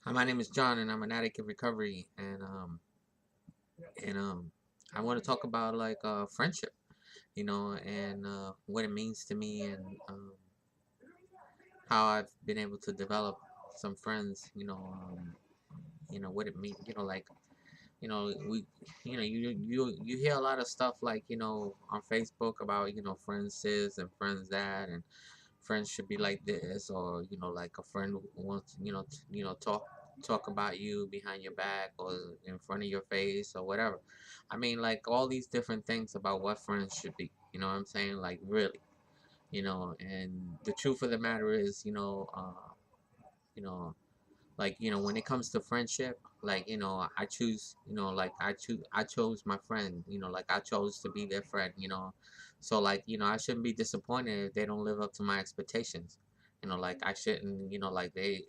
Hi, my name is John, and I'm an addict in recovery, and I want to talk about like friendship, and what it means to me, and how I've been able to develop some friends, what it means, we, you hear a lot of stuff like on Facebook about friends this and friends that, and friends should be like this, or like a friend who wants talk about you behind your back or in front of your face or whatever. I mean, like all these different things about what friends should be, you know what I'm saying, like really, and the truth of the matter is, you know like when it comes to friendship, like I choose, like I chose my friend, like I chose to be their friend, so like I shouldn't be disappointed if they don't live up to my expectations. Like I shouldn't, like they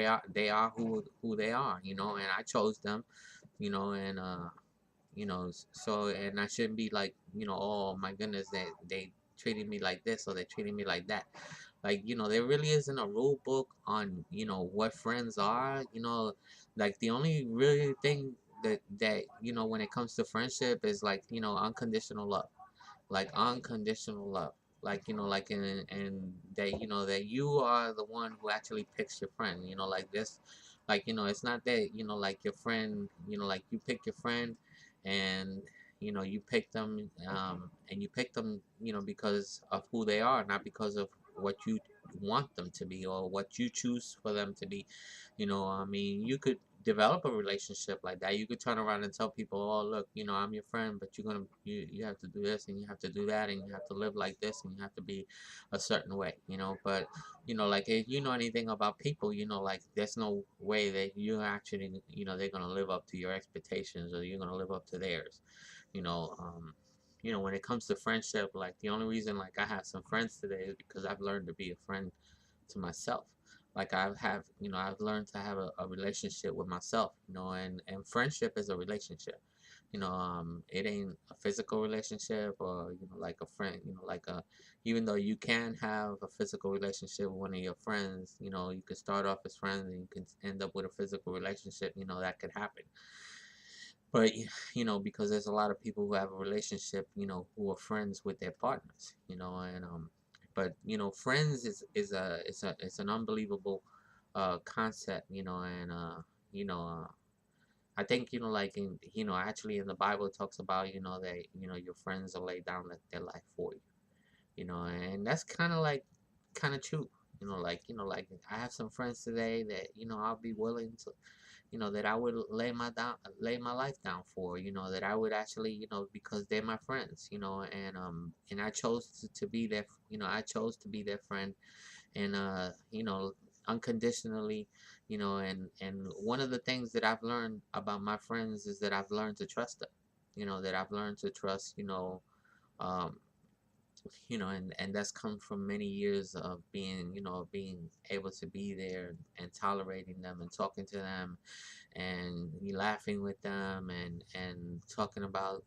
are who they are, and I chose them, and so, and I shouldn't be like, oh my goodness, they treated me like this or they treated me like that. Like, there really isn't a rule book on, what friends are, like the only really thing that when it comes to friendship is like, unconditional love. Like unconditional love. Like, like and that that you are the one who actually picks your friend, like this, like it's not that like your friend, like you pick your friend, and you pick them, and you pick them, because of who they are, not because of what you want them to be or what you choose for them to be. I mean, you could develop a relationship like that. You could turn around and tell people, oh look, I'm your friend, but you have to do this and you have to do that and you have to live like this and you have to be a certain way, but like if you know anything about people, like there's no way that you actually, they're gonna live up to your expectations or you're gonna live up to theirs. you know um when it comes to friendship, like the only reason like I have some friends today is because I've learned to be a friend to myself. Like I've learned to have a relationship with myself, and friendship is a relationship. It ain't a physical relationship or, like a friend, like even though you can have a physical relationship with one of your friends, you could start off as friends and you can end up with a physical relationship, that could happen. But because there's a lot of people who have a relationship, who are friends with their partners, but friends it's an unbelievable concept, and you know I think like in actually in the Bible it talks about that your friends will lay down their life for you, and that's kind of true. Like like I have some friends today that I'll be willing to, that I would lay my life down for, that I would actually, because they're my friends, and I chose to be their, I chose to be their friend, and unconditionally, and one of the things that I've learned about my friends is that I've learned to trust them, that I've learned to trust, um, and that's come from many years of being, being able to be there and tolerating them and talking to them and laughing with them and talking about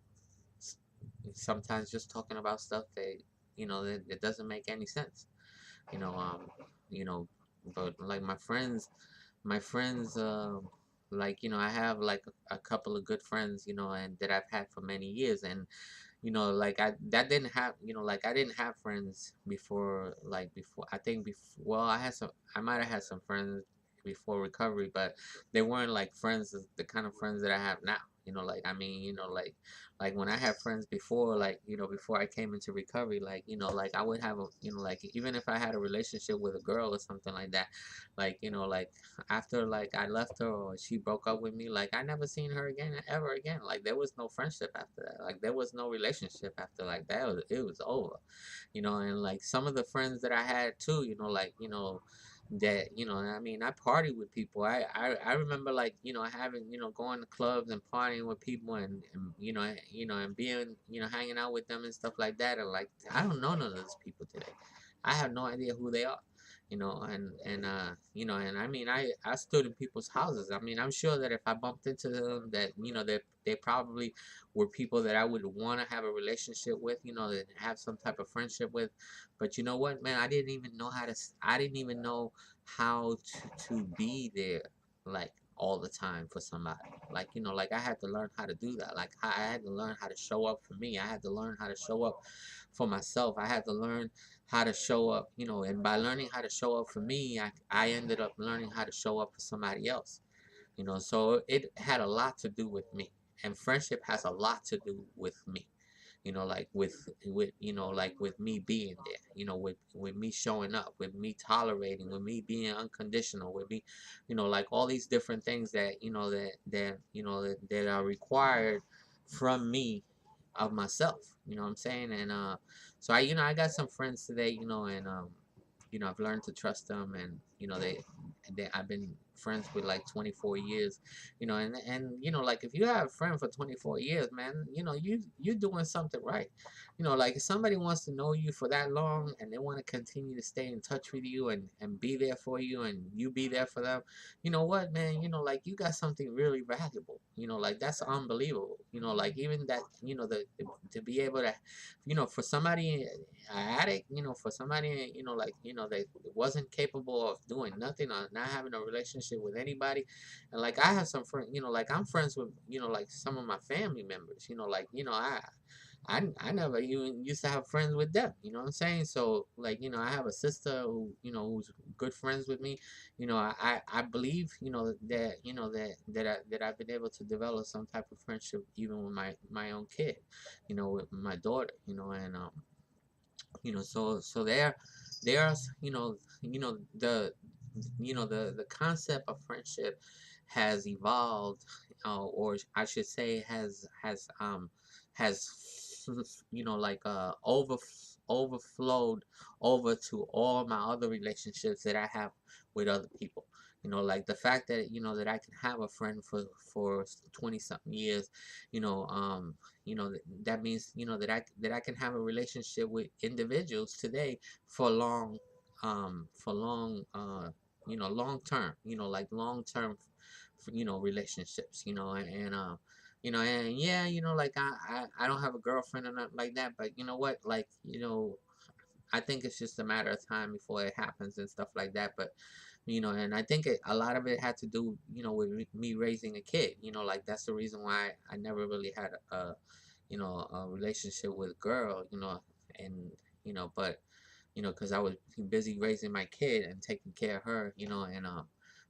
sometimes just talking about stuff that that doesn't make any sense, you know um you know but like my friends like I have like a couple of good friends, and that I've had for many years, and like I that didn't have like I didn't have friends before, like before I think before, well, I might have had some friends before recovery, but they weren't like friends the kind of friends that I have now. Like I mean, like when I had friends before, like before I came into recovery, like like I would have a, like even if I had a relationship with a girl or something like that, like like after like I left her or she broke up with me, like I never seen her again ever again. Like there was no friendship after that. Like there was no relationship after like that. It was over. And like some of the friends that I had too, like that I mean I party with people. I remember like having going to clubs and partying with people and and being hanging out with them and stuff like that. And like I don't know none of those people today. I have no idea who they are. you know, and I mean, I stood in people's houses. I mean, I'm sure that if I bumped into them, that you know, they probably were people that I would want to have a relationship with, you know, that have some type of friendship with. But you know what, man, I didn't even know how to be there, like all the time for somebody. Like, you know, like I had to learn how to do that. Like I had to learn how to show up for me. I had to learn how to show up for myself. I had to learn how to show up, you know, and by learning how to show up for me, I ended up learning how to show up for somebody else, you know. So it had a lot to do with me, and friendship has a lot to do with me, you know, like with you know, like with me being there, you know, with me showing up, with me tolerating, with me being unconditional, with me, you know, like all these different things that you know that you know that are required from me of myself, you know what I'm saying? And so I, you know, I got some friends today, you know, and you know, I've learned to trust them, and you know, they I've been friends with like 24 years, you know, and you know, like if you have a friend for 24 years, man, you know, you're doing something right. You know, like if somebody wants to know you for that long and they want to continue to stay in touch with you and be there for you and you be there for them, you know what, man, you know, like you got something really valuable, you know, like that's unbelievable, you know, like even that, you know, the to be able to, you know, for somebody, an addict, you know, for somebody, you know, like, you know, they wasn't capable of doing nothing or not having a relationship with anybody. And like I have some friends, you know, like I'm friends with, you know, like some of my family members, you know, like, you know, I never even used to have friends with them, you know what I'm saying? So like, you know, I have a sister who, you know, who's good friends with me. You know, I believe, you know, that, you know, that I've been able to develop some type of friendship even with my own kid, you know, with my daughter, you know, and you know, so there's, you know, the concept of friendship has evolved, or I should say has you know, like overflowed over to all my other relationships that I have with other people. You know, like the fact that, you know, that I can have a friend for 20 something years, you know, you know, that means, you know, that I can have a relationship with individuals today for long, for long, you know, long term, you know, like long term, you know, relationships, you know, you know, and yeah, you know, like I don't have a girlfriend or nothing like that, but you know what, like, you know, I think it's just a matter of time before it happens and stuff like that. But you know, and I think a lot of it had to do, you know, with me raising a kid. You know, like that's the reason why I never really had a, you know, a relationship with a girl. You know, and you know, but you know, because I was busy raising my kid and taking care of her. You know, and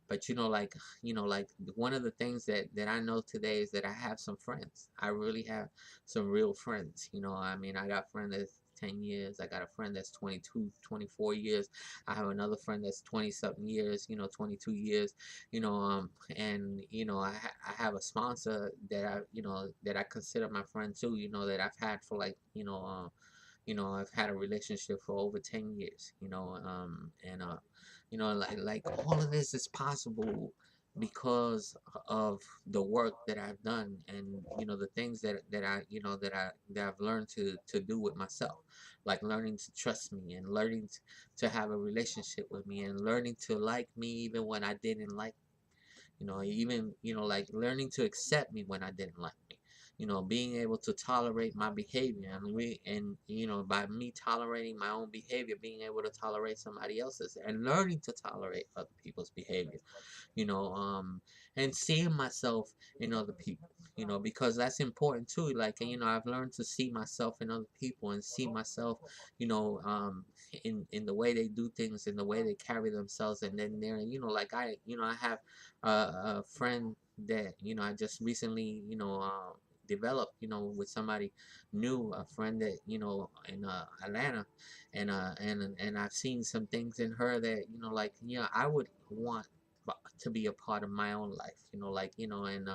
but you know, like, you know, like one of the things that I know today is that I have some friends. I really have some real friends. You know, I mean, I got friends that's 10 years. I got a friend that's 22, 24 years. I have another friend that's 20 something years, you know, 22 years, you know, and, you know, I have a sponsor that you know, that I consider my friend too, you know, that I've had for like, you know, I've had a relationship for over 10 years, you know, and, you know, like all of this is possible because of the work that I've done, and you know, the things that I, you know, that I've learned to do with myself, like learning to trust me and learning to have a relationship with me and learning to like me even when I didn't like, you know, even, you know, like learning to accept me when I didn't like me, you know, being able to tolerate my behavior, and you know, by me tolerating my own behavior, being able to tolerate somebody else's, and learning to tolerate other people's behavior, you know, and seeing myself in other people, you know, because that's important too. Like, you know, I've learned to see myself in other people and see myself, you know, in the way they do things, in the way they carry themselves, and then they're, you know, like you know, I have a friend that, you know, I just recently, you know, developed, you know, with somebody new, a friend that, you know, in Atlanta, and I've seen some things in her that, you know, like, you know, I would want to be a part of my own life, you know, like, you know, and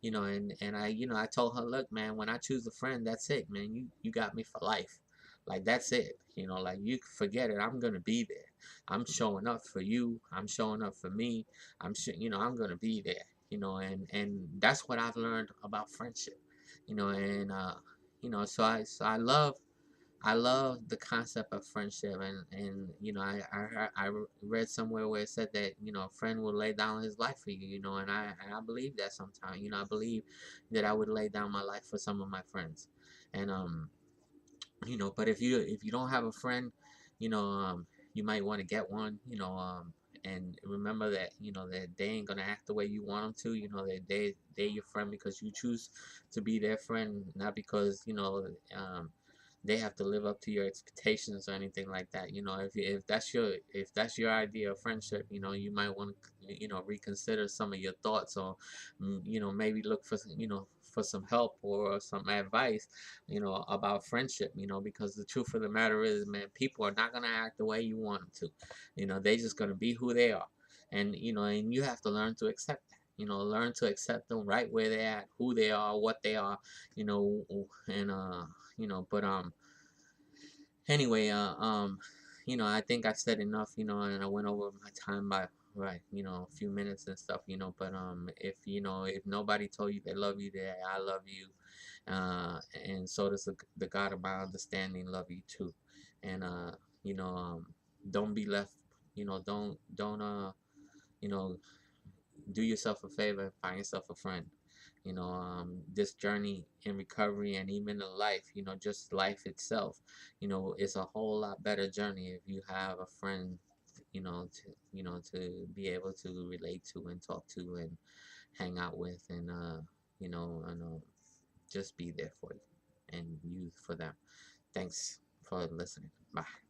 you know, and I, you know, I told her, look, man, when I choose a friend, that's it, man. You got me for life. Like that's it. You know, like you forget it. I'm gonna be there. I'm showing up for you. I'm showing up for me. you know, I'm gonna be there. You know, and that's what I've learned about friendship. You know, and you know, so I love, I love the concept of friendship, and you know, I read somewhere where it said that, you know, a friend will lay down his life for you, you know, and I believe that sometimes, you know, I believe that I would lay down my life for some of my friends, and you know, but if you don't have a friend, you know, you might want to get one, you know, and remember that, you know, that they ain't gonna act the way you want them to, you know, that they your friend because you choose to be their friend, not because, you know, they have to live up to your expectations or anything like that. You know, if that's your idea of friendship, you know, you might want to, you know, reconsider some of your thoughts, or you know, maybe look for you know, for some help or some advice, you know, about friendship, you know, because the truth of the matter is, man, people are not gonna act the way you want them to. You know, they just gonna be who they are, and you know, and you have to learn to accept that. You know, learn to accept them right where they're at, who they are, what they are, you know, and you know, but anyway, you know, I think I said enough, you know, and I went over my time by right, you know, a few minutes and stuff, you know, but if you know, if nobody told you they love you, that I love you, and so does the God of my understanding love you too, and you know, don't be left, you know, don't you know, do yourself a favor and find yourself a friend. You know, this journey in recovery and even in life, you know, just life itself, you know, it's a whole lot better journey if you have a friend, you know, to be able to relate to and talk to and hang out with, and you know, and just be there for you and you for them. Thanks for listening. Bye.